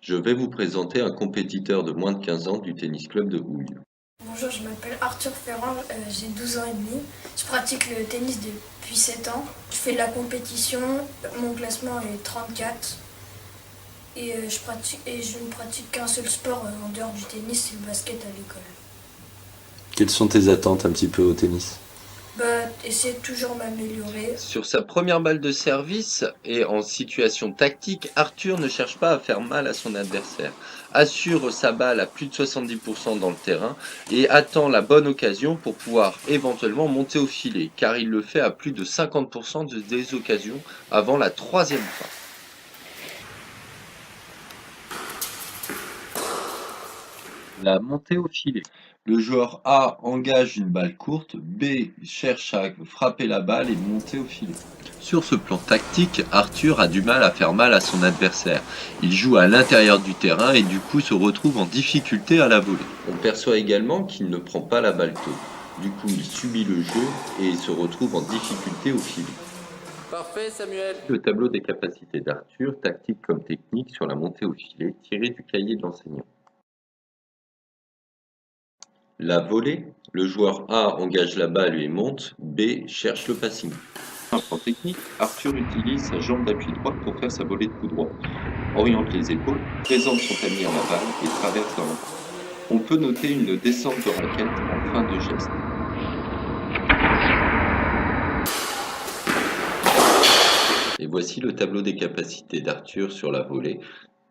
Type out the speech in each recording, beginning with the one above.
Je vais vous présenter un compétiteur de moins de 15 ans du tennis club de Houille. Bonjour, je m'appelle Arthur Ferrand, j'ai 12 ans et demi. Je pratique le tennis depuis 7 ans. Je fais de la compétition, mon classement est 34. Je ne pratique qu'un seul sport en dehors du tennis, c'est le basket à l'école. Quelles sont tes attentes un petit peu au tennis? Essayer de toujours m'améliorer. Sur sa première balle de service et en situation tactique, Arthur ne cherche pas à faire mal à son adversaire, assure sa balle à plus de 70% dans le terrain et attend la bonne occasion pour pouvoir éventuellement monter au filet, car il le fait à plus de 50% des occasions avant la troisième frappe. La montée au filet. Le joueur A engage une balle courte, B cherche à frapper la balle et monter au filet. Sur ce plan tactique, Arthur a du mal à faire mal à son adversaire. Il joue à l'intérieur du terrain et du coup se retrouve en difficulté à la voler. On perçoit également qu'il ne prend pas la balle tôt. Du coup, il subit le jeu et se retrouve en difficulté au filet. Parfait, Samuel. Le tableau des capacités d'Arthur, tactique comme technique, sur la montée au filet, tiré du cahier de l'enseignant. La volée, le joueur A engage la balle et monte, B cherche le passing. Un plan technique, Arthur utilise sa jambe d'appui droite pour faire sa volée de coup droit, oriente les épaules, présente son panier à la balle et traverse dans l'avant. On peut noter une descente de raquette en fin de geste. Et voici le tableau des capacités d'Arthur sur la volée,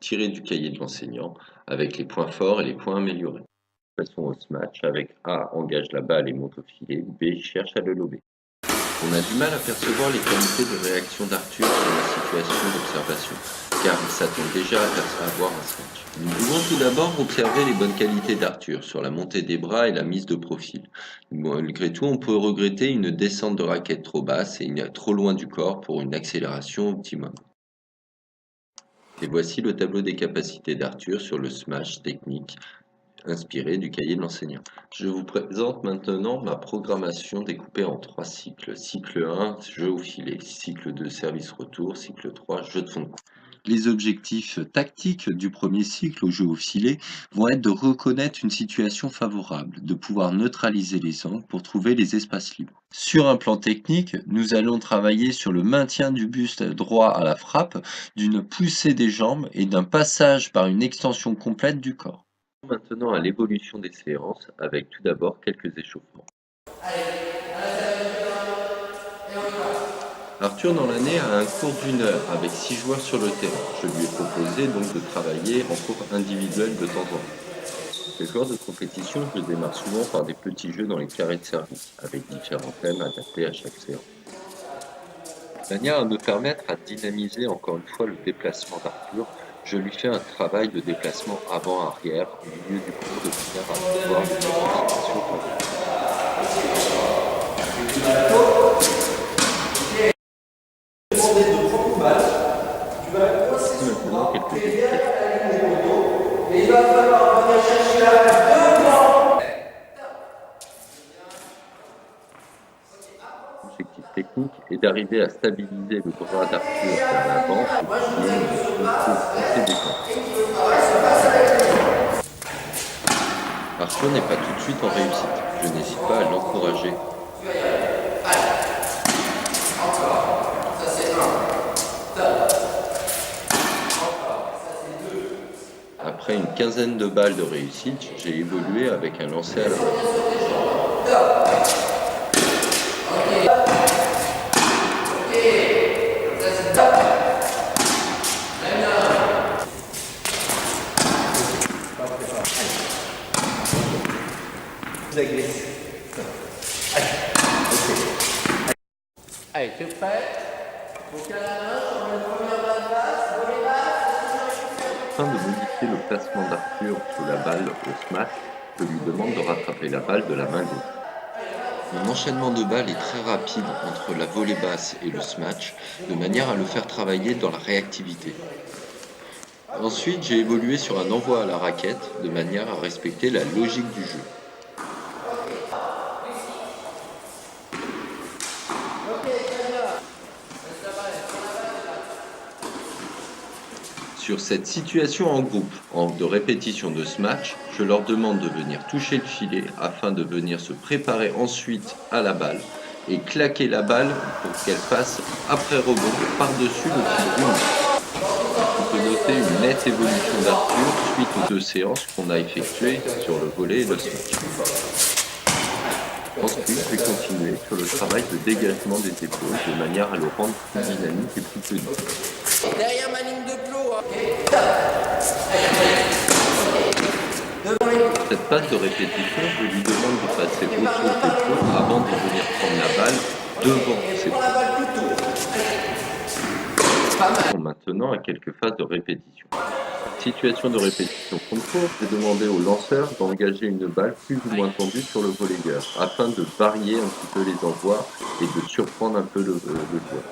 tiré du cahier de l'enseignant, avec les points forts et les points améliorés. Passons au smash, avec A engage la balle et monte au filet, B cherche à le lober. On a du mal à percevoir les qualités de réaction d'Arthur dans la situation d'observation, car il s'attend déjà à avoir un smash. Nous pouvons tout d'abord observer les bonnes qualités d'Arthur sur la montée des bras et la mise de profil. Malgré tout, on peut regretter une descente de raquette trop basse et trop loin du corps pour une accélération optimum. Et voici le tableau des capacités d'Arthur sur le smash technique inspiré du cahier de l'enseignant. Je vous présente maintenant ma programmation découpée en 3 cycles. Cycle 1, jeu au filet. Cycle 2, service retour. Cycle 3, jeu de fond de cours. Les objectifs tactiques du premier cycle au jeu au filet vont être de reconnaître une situation favorable, de pouvoir neutraliser les angles pour trouver les espaces libres. Sur un plan technique, nous allons travailler sur le maintien du buste droit à la frappe, d'une poussée des jambes et d'un passage par une extension complète du corps. Maintenant à l'évolution des séances, avec tout d'abord quelques échauffements. Arthur dans l'année a un cours d'1 heure avec 6 joueurs sur le terrain. Je lui ai proposé donc de travailler en cours individuel de temps en temps. Les joueurs de compétition, je démarre souvent par des petits jeux dans les carrés de service, avec différents thèmes adaptés à chaque séance. De manière à me permettre à dynamiser encore une fois le déplacement d'Arthur, je lui fais un travail de déplacement avant-arrière au milieu du cours de manière à pouvoir le mettre en situation maintenant quelques objectif technique est d'arriver à stabiliser le bras d'Arthur vers l'avant et qu'il y ait une poussée des temps. Arthur n'est pas tout de suite en réussite. Je n'hésite pas à l'encourager. Après une quinzaine de balles de réussite, j'ai évolué avec un lancer à la main. Allez, tu es prêt? Afin de modifier le placement d'Arthur sous la balle au smash, je lui demande de rattraper la balle de la main gauche. Mon enchaînement de balles est très rapide entre la volée basse et le smash, de manière à le faire travailler dans la réactivité. Ensuite, j'ai évolué sur un envoi à la raquette, de manière à respecter la logique du jeu. Sur cette situation en groupe de répétition de ce match, je leur demande de venir toucher le filet afin de venir se préparer ensuite à la balle et claquer la balle pour qu'elle passe après rebond par-dessus le fil rouge. On peut noter une nette évolution d'Arthur suite aux 2 séances qu'on a effectuées sur le volley et le smash. Ensuite, je vais continuer sur le travail de dégagement des épaules de manière à le rendre plus dynamique et plus tonique. Derrière ma ligne de clos. Cette phase de répétition, je lui demande de passer au-dessus de ses pieds avant de venir prendre la balle devant ses pieds. Maintenant à quelques phases de répétition. Situation de répétition concours, j'ai demandé au lanceur d'engager une balle plus ou moins tendue sur le volleyeur afin de varier un petit peu les envois et de surprendre un peu le joueur.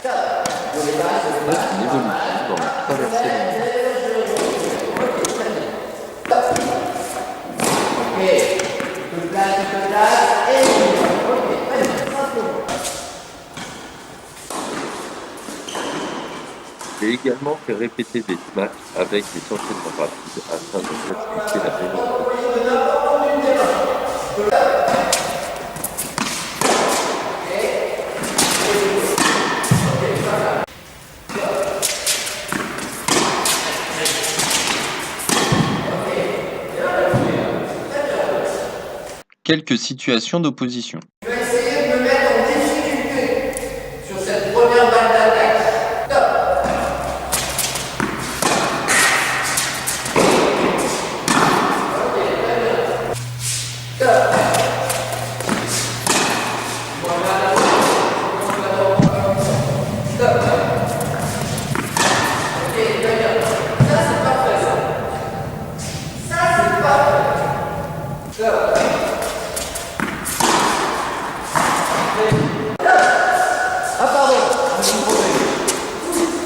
C'est une évolution dans la traversée de la balle. J'ai également fait répéter des matchs avec des enchaînements rapides afin de faciliter la mémoire. Quelques situations d'opposition. Je vais essayer de me mettre en difficulté sur cette première balle d'attaque.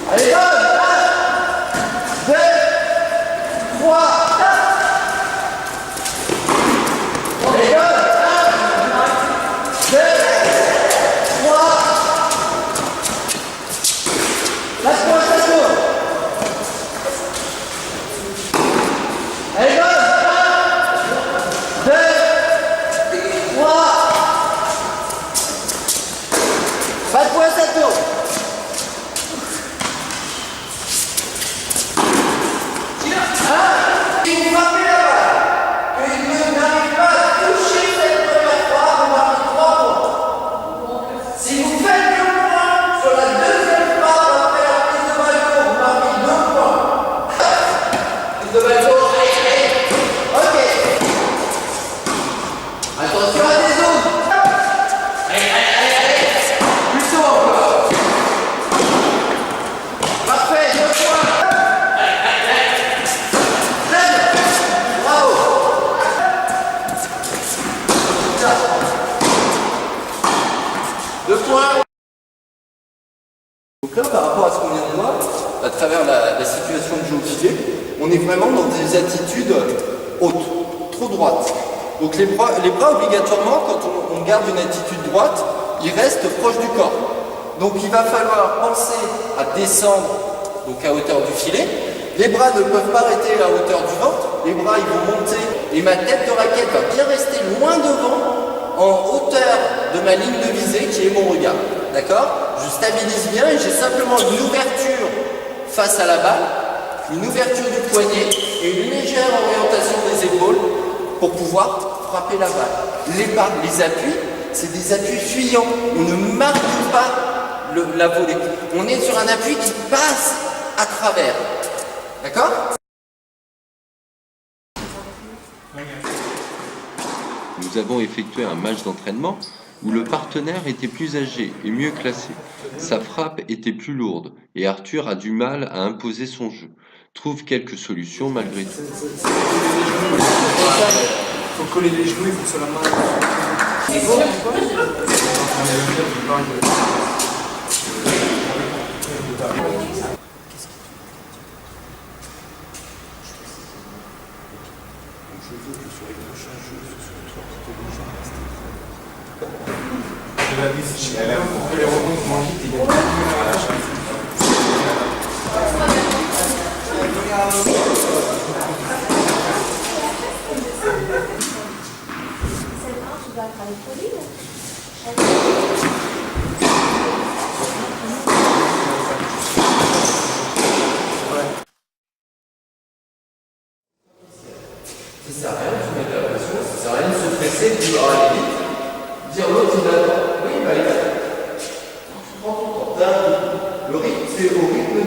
Allez, go! 1, 2, 3, 4. Allez, go! 1, 2, 3. Lâche-moi, ça tourne. Allez, go! 1, 2, 3. Pas de poing, ça tourne. Si vous frappez la balle, qu'il n'arrive pas à toucher cette première fois, vous marquez 3 points. Si vous faites 2 points sur la deuxième frappe après la prise de balle, vous marquez 2 points. Prise de balle, allez. Ok. Attention à des zones. Allez. Plus haut encore. Parfait, 2 points. Donc là, par rapport à ce qu'on vient de voir, à travers la situation de jeu au filet, on est vraiment dans des attitudes hautes, trop droites. Donc les bras obligatoirement, quand on garde une attitude droite, ils restent proches du corps. Donc il va falloir penser à descendre donc à hauteur du filet. Les bras ne peuvent pas arrêter à hauteur du ventre, les bras ils vont monter et ma tête de raquette va bien rester loin devant, en hauteur de ma ligne de visée qui est mon regard. D'accord? Je stabilise bien et j'ai simplement une ouverture face à la balle, une ouverture du poignet et une légère orientation des épaules pour pouvoir frapper la balle. Les appuis, c'est des appuis fuyants. On ne marque pas la volée. On est sur un appui qui passe à travers. D'accord? Nous avons effectué un match d'entraînement où le partenaire était plus âgé et mieux classé. Sa frappe était plus lourde et Arthur a du mal à imposer son jeu. Trouve quelques solutions malgré tout. Il faut coller les genoux, il faut se la main. C'est bon? Je veux que sur les prochains jeux, ce soit toi qui te bouge en reste. Je l'avais dit, elle a coupé les rebonds, vite et il y a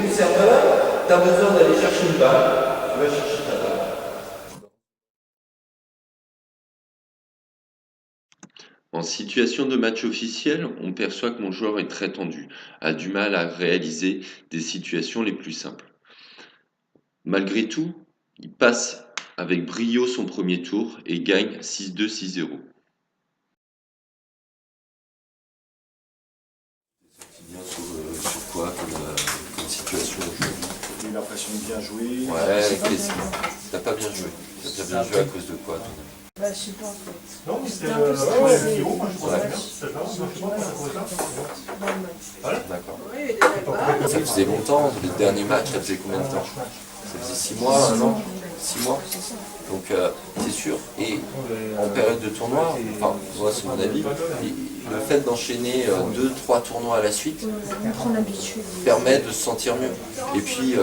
du serveur, tu as besoin d'aller chercher une balle, tu vas chercher ta balle. En situation de match officiel, on perçoit que mon joueur est très tendu, a du mal à réaliser des situations les plus simples. Malgré tout, il passe avec brio son premier tour et gagne 6-2, 6-0. Sur quoi comme situation aujourd'hui? J'ai eu l'impression de bien jouer. Ouais, t'as pas bien joué. T'as bien joué à cause de quoi, toi? Bah, je sais pas en fait. Non, mais J'étais un peu stressée. D'accord. Ça faisait longtemps, le dernier match, ça faisait combien de temps? Ça faisait 6 mois, 1 an? 6 mois. Donc c'est sûr. Et en période de tournoi, enfin, moi c'est mon avis, le fait d'enchaîner 2-3 tournois à la suite On prend l'habitude. permet de se sentir mieux. Et puis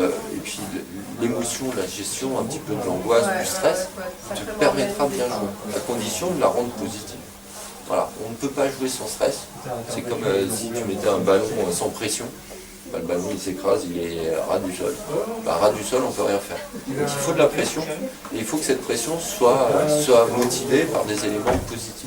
l'émotion, la gestion un petit peu de l'angoisse, du stress, te permettra de bien jouer, à condition de la rendre positive. Voilà, on ne peut pas jouer sans stress. C'est comme si tu mettais un ballon sans pression. Bah, le ballon il s'écrase, il est ras du sol. Bah, ras du sol, on ne peut rien faire. Donc il faut de la pression et il faut que cette pression soit motivée par des éléments positifs.